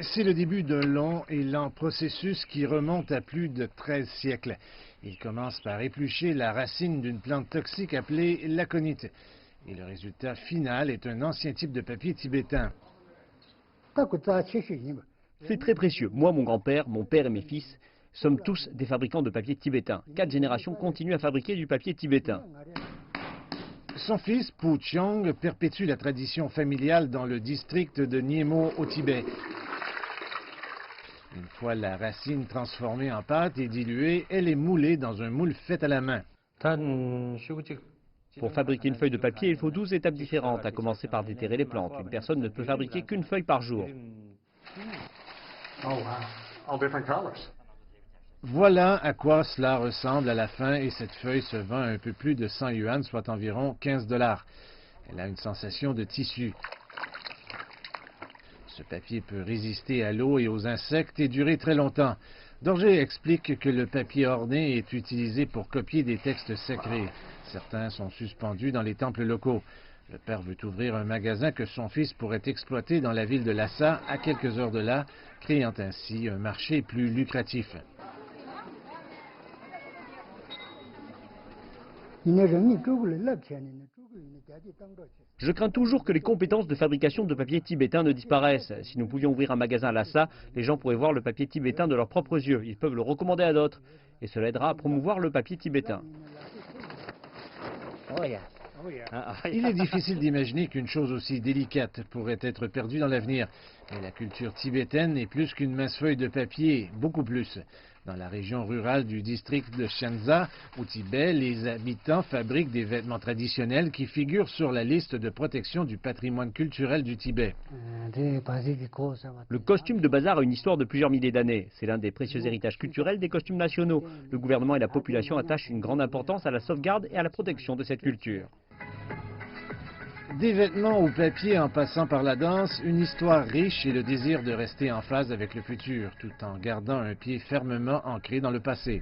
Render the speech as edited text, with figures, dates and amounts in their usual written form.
C'est le début d'un long et lent processus qui remonte à plus de 13 siècles. Il commence par éplucher la racine d'une plante toxique appelée l'aconite. Et le résultat final est un ancien type de papier tibétain. C'est très précieux. Moi, mon grand-père, mon père et mes fils sommes tous des fabricants de papier tibétain. 4 générations continuent à fabriquer du papier tibétain. Son fils, Pu Chiong, perpétue la tradition familiale dans le district de Niemo au Tibet. Une fois la racine transformée en pâte et diluée, elle est moulée dans un moule fait à la main. Pour fabriquer une feuille de papier, il faut 12 étapes différentes, à commencer par déterrer les plantes. Une personne ne peut fabriquer qu'une feuille par jour. Voilà à quoi cela ressemble à la fin et cette feuille se vend à un peu plus de 100 yuan, soit environ 15 $. Elle a une sensation de tissu. Ce papier peut résister à l'eau et aux insectes et durer très longtemps. Dorje explique que le papier orné est utilisé pour copier des textes sacrés. Certains sont suspendus dans les temples locaux. Le père veut ouvrir un magasin que son fils pourrait exploiter dans la ville de Lhasa, à quelques heures de là, créant ainsi un marché plus lucratif. Je crains toujours que les compétences de fabrication de papier tibétain ne disparaissent. Si nous pouvions ouvrir un magasin à Lhasa, les gens pourraient voir le papier tibétain de leurs propres yeux. Ils peuvent le recommander à d'autres. Et cela aidera à promouvoir le papier tibétain. Il est difficile d'imaginer qu'une chose aussi délicate pourrait être perdue dans l'avenir. Mais la culture tibétaine n'est plus qu'une mince feuille de papier, beaucoup plus. Dans la région rurale du district de Shanza, au Tibet, les habitants fabriquent des vêtements traditionnels qui figurent sur la liste de protection du patrimoine culturel du Tibet. Le costume de bazar a une histoire de plusieurs milliers d'années. C'est l'un des précieux héritages culturels des costumes nationaux. Le gouvernement et la population attachent une grande importance à la sauvegarde et à la protection de cette culture. Des vêtements au papier en passant par la danse, une histoire riche et le désir de rester en phase avec le futur, tout en gardant un pied fermement ancré dans le passé.